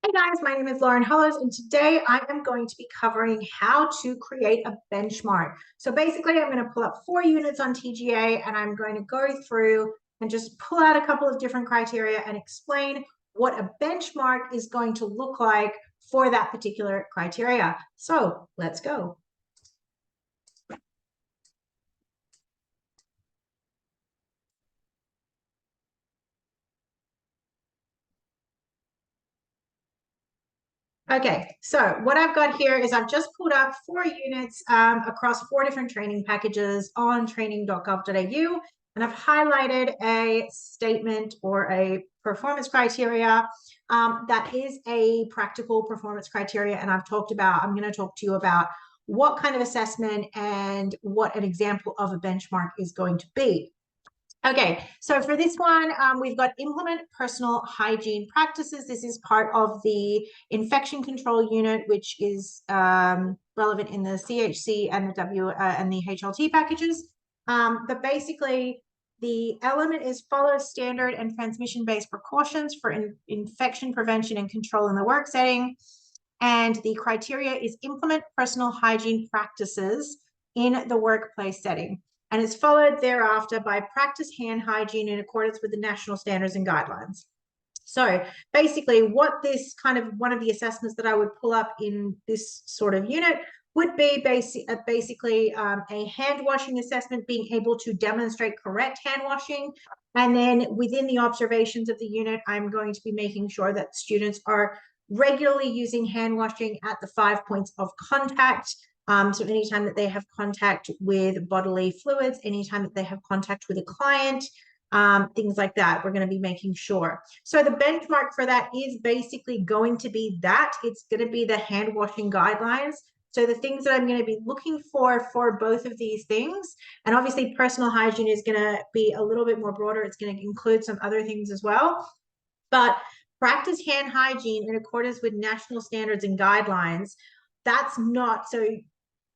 Hey guys, my name is Lauren Hollows, and today I am going to be covering how to create a benchmark. So basically, I'm going to pull up 4 units on TGA and I'm going to go through and just pull out a couple of different criteria and explain what a benchmark is going to look like for that particular criteria. So let's go. Okay, so what I've got here is I've just pulled up 4 units across 4 different training packages on training.gov.au, and I've highlighted a statement or a performance criteria that is a practical performance criteria. And I'm going to talk to you about what kind of assessment and what an example of a benchmark is going to be. Okay, so for this one, we've got implement personal hygiene practices. This is part of the infection control unit, which is relevant in the CHC and the and the HLT packages. But basically, the element is follow standard and transmission-based precautions for infection prevention and control in the work setting. And the criteria is implement personal hygiene practices in the workplace setting. And it's followed thereafter by practice hand hygiene in accordance with the national standards and guidelines. So basically what this kind of one of the assessments that I would pull up in this sort of unit would be basically a hand washing assessment, being able to demonstrate correct hand washing. And then within the observations of the unit, I'm going to be making sure that students are regularly using hand washing at the 5 points of contact. So anytime that they have contact with bodily fluids, anytime that they have contact with a client, things like that, we're going to be making sure. So the benchmark for that is basically going to be that. It's going to be the hand washing guidelines. So the things that I'm going to be looking for both of these things, and obviously personal hygiene is going to be a little bit more broader. It's going to include some other things as well. But practice hand hygiene in accordance with national standards and guidelines, that's not, so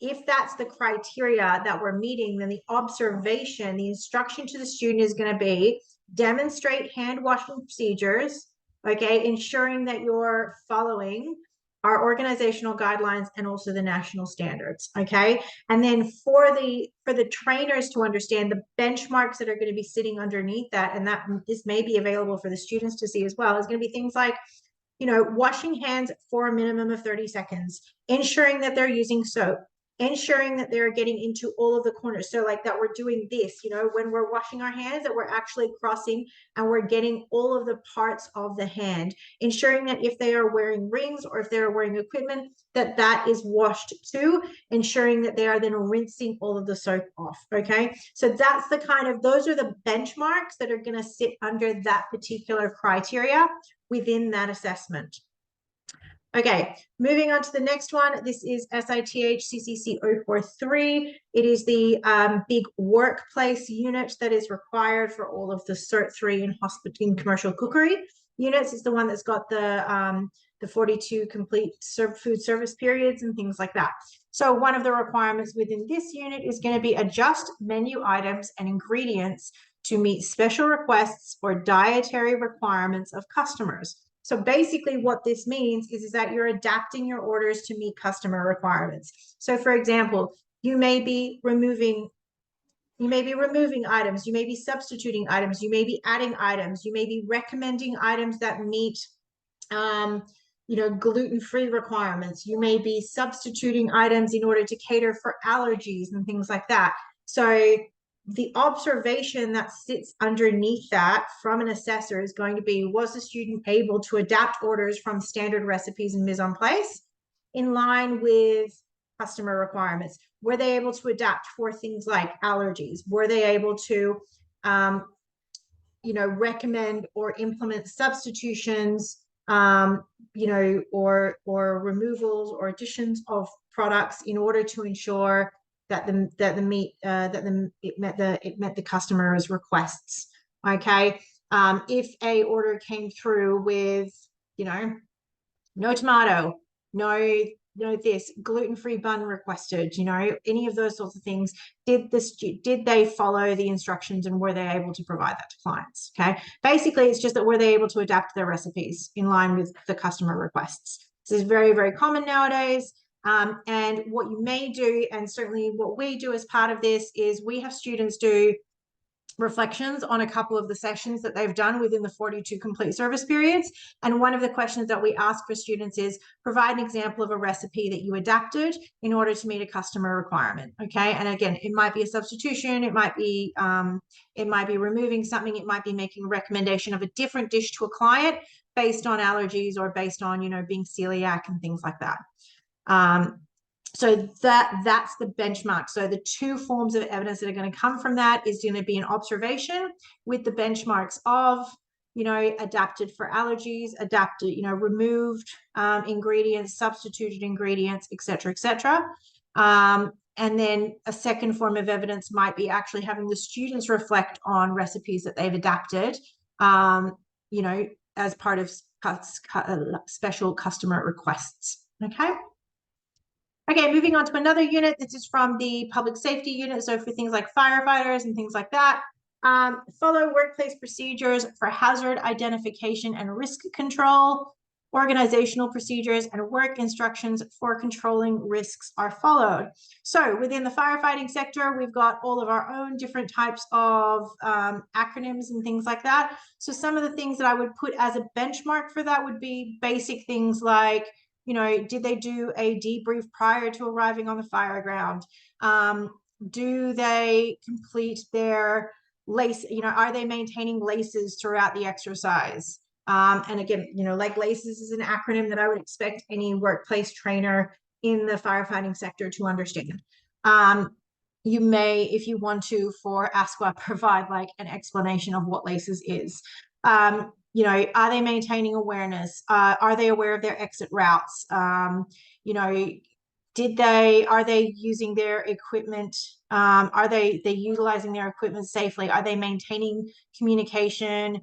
if that's the criteria that we're meeting, then the observation, the instruction to the student is going to be demonstrate hand washing procedures, okay, ensuring that you're following our organizational guidelines and also the national standards, okay? And then for the trainers to understand the benchmarks that are going to be sitting underneath that, and that is maybe available for the students to see as well, is going to be things like, washing hands for a minimum of 30 seconds, ensuring that they're using soap, ensuring that they're getting into all of the corners. So like that we're doing this, when we're washing our hands, that we're actually crossing and we're getting all of the parts of the hand, ensuring that if they are wearing rings or if they're wearing equipment, that is washed too, ensuring that they are then rinsing all of the soap off, okay? So that's those are the benchmarks that are gonna sit under that particular criteria within that assessment. Okay, moving on to the next one. This is SITH CCC 043. It is the big workplace unit that is required for all of the Cert 3 in commercial cookery units. It's the one that's got the 42 complete food service periods and things like that. So one of the requirements within this unit is going to be adjust menu items and ingredients to meet special requests or dietary requirements of customers. So basically what this means is that you're adapting your orders to meet customer requirements. So for example, you may be removing items, you may be substituting items, you may be adding items, you may be recommending items that meet gluten-free requirements. You may be substituting items in order to cater for allergies and things like that. So the observation that sits underneath that from an assessor is going to be, was the student able to adapt orders from standard recipes and mise en place in line with customer requirements? Were they able to adapt for things like allergies? Were they able to, recommend or implement substitutions, or removals or additions of products in order to ensure that it met the customer's requests. Okay, if a order came through with no tomato, no this gluten-free bun requested, any of those sorts of things. Did they follow the instructions, and were they able to provide that to clients? Okay. Basically, it's just that were they able to adapt their recipes in line with the customer requests. This is very, very common nowadays. And what you may do, and certainly what we do as part of this, is we have students do reflections on a couple of the sessions that they've done within the 42 complete service periods. And one of the questions that we ask for students is provide an example of a recipe that you adapted in order to meet a customer requirement. Okay. And again, it might be a substitution, it might be removing something, it might be making a recommendation of a different dish to a client based on allergies or based on, being celiac and things like that. So that's the benchmark. So the two forms of evidence that are going to come from that is going to be an observation with the benchmarks of, adapted for allergies, adapted, removed ingredients, substituted ingredients, et cetera, and then a second form of evidence might be actually having the students reflect on recipes that they've adapted, as part of special customer requests. Okay. Okay, moving on to another unit. This is from the public safety unit. So for things like firefighters and things like that, follow workplace procedures for hazard identification and risk control. Organizational procedures and work instructions for controlling risks are followed. So within the firefighting sector, we've got all of our own different types of acronyms and things like that. So some of the things that I would put as a benchmark for that would be basic things like, did they do a debrief prior to arriving on the fire ground? Do they complete their lace? Are they maintaining laces throughout the exercise? And again, like laces is an acronym that I would expect any workplace trainer in the firefighting sector to understand. You may, if you want to, for ASQA, provide like an explanation of what laces is. Are they maintaining awareness? Are they aware of their exit routes? Are they using their equipment? Are they utilizing their equipment safely? Are they maintaining communication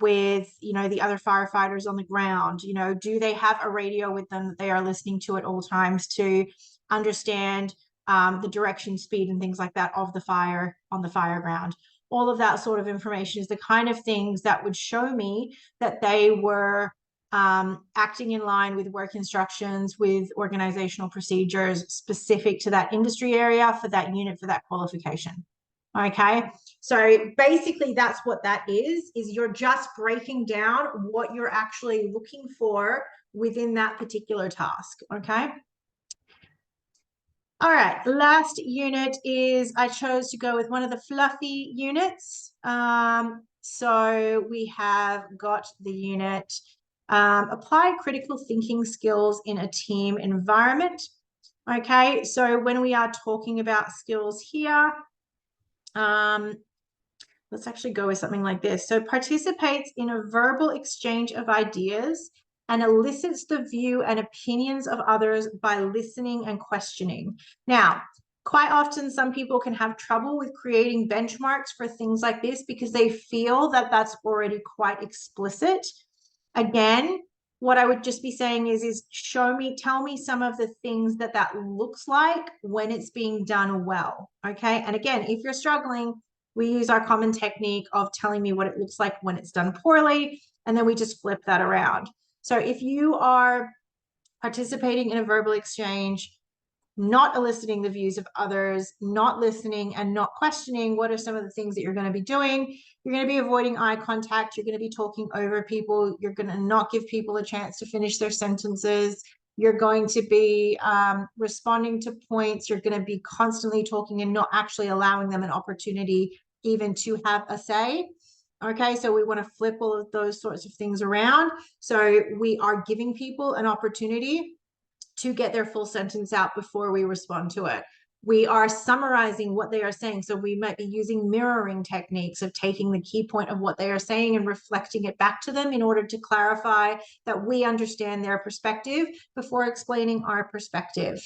with, the other firefighters on the ground? Do they have a radio with them that they are listening to at all times to understand the direction, speed, and things like that of the fire on the fire ground? All of that sort of information is the kind of things that would show me that they were acting in line with work instructions, with organizational procedures specific to that industry area, for that unit, for that qualification. Okay, so basically that's what that is you're just breaking down what you're actually looking for within that particular task. Okay. All right, last unit is, I chose to go with one of the fluffy units. So we have got the unit, apply critical thinking skills in a team environment. Okay, so when we are talking about skills here, let's actually go with something like this. So participates in a verbal exchange of ideas and elicits the view and opinions of others by listening and questioning. Now, quite often, some people can have trouble with creating benchmarks for things like this because they feel that that's already quite explicit. Again, what I would just be saying is tell me some of the things that looks like when it's being done well. Okay. And again, if you're struggling, we use our common technique of telling me what it looks like when it's done poorly, and then we just flip that around. So if you are participating in a verbal exchange, not eliciting the views of others, not listening and not questioning, what are some of the things that you're going to be doing? You're going to be avoiding eye contact. You're going to be talking over people. You're going to not give people a chance to finish their sentences. You're going to be responding to points. You're going to be constantly talking and not actually allowing them an opportunity even to have a say. Okay, so we want to flip all of those sorts of things around. So we are giving people an opportunity to get their full sentence out before we respond to it. We are summarizing what they are saying. So we might be using mirroring techniques of taking the key point of what they are saying and reflecting it back to them in order to clarify that we understand their perspective before explaining our perspective.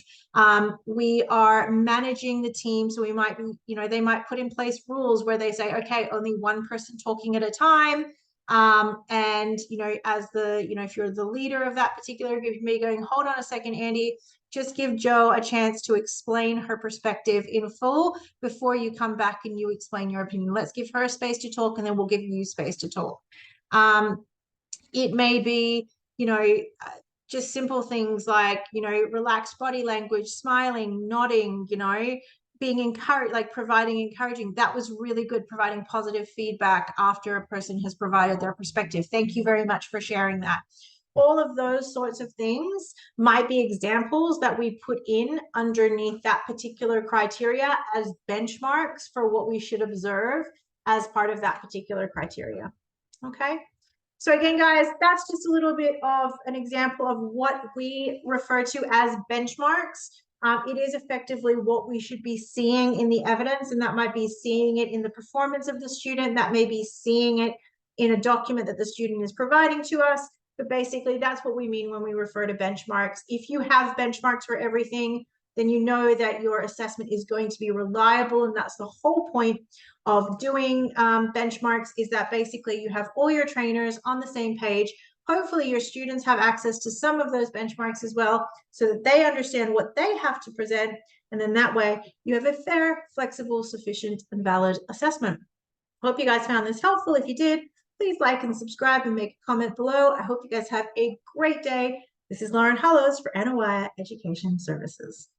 We are managing the team. So we might be, they might put in place rules where they say, okay, only one person talking at a time. And, as if you're the leader of that particular group, you may be going, hold on a second, Andy, just give Jo a chance to explain her perspective in full before you come back and you explain your opinion. Let's give her space to talk, and then we'll give you space to talk. It may be, just simple things like, relaxed body language, smiling, nodding, being encouraged, like providing encouraging. That was really good, providing positive feedback after a person has provided their perspective. Thank you very much for sharing that. All of those sorts of things might be examples that we put in underneath that particular criteria as benchmarks for what we should observe as part of that particular criteria. Okay. So again, guys, that's just a little bit of an example of what we refer to as benchmarks. It is effectively what we should be seeing in the evidence, and that might be seeing it in the performance of the student, that may be seeing it in a document that the student is providing to us. But basically, that's what we mean when we refer to benchmarks. If you have benchmarks for everything, then you know that your assessment is going to be reliable, and that's the whole point of doing benchmarks, is that basically you have all your trainers on the same page. Hopefully your students have access to some of those benchmarks as well, so that they understand what they have to present, and then that way you have a fair, flexible, sufficient, and valid assessment. Hope you guys found this helpful. If you did, please like and subscribe and make a comment below. I hope you guys have a great day. This is Lauren Hollows for NOI Education Services.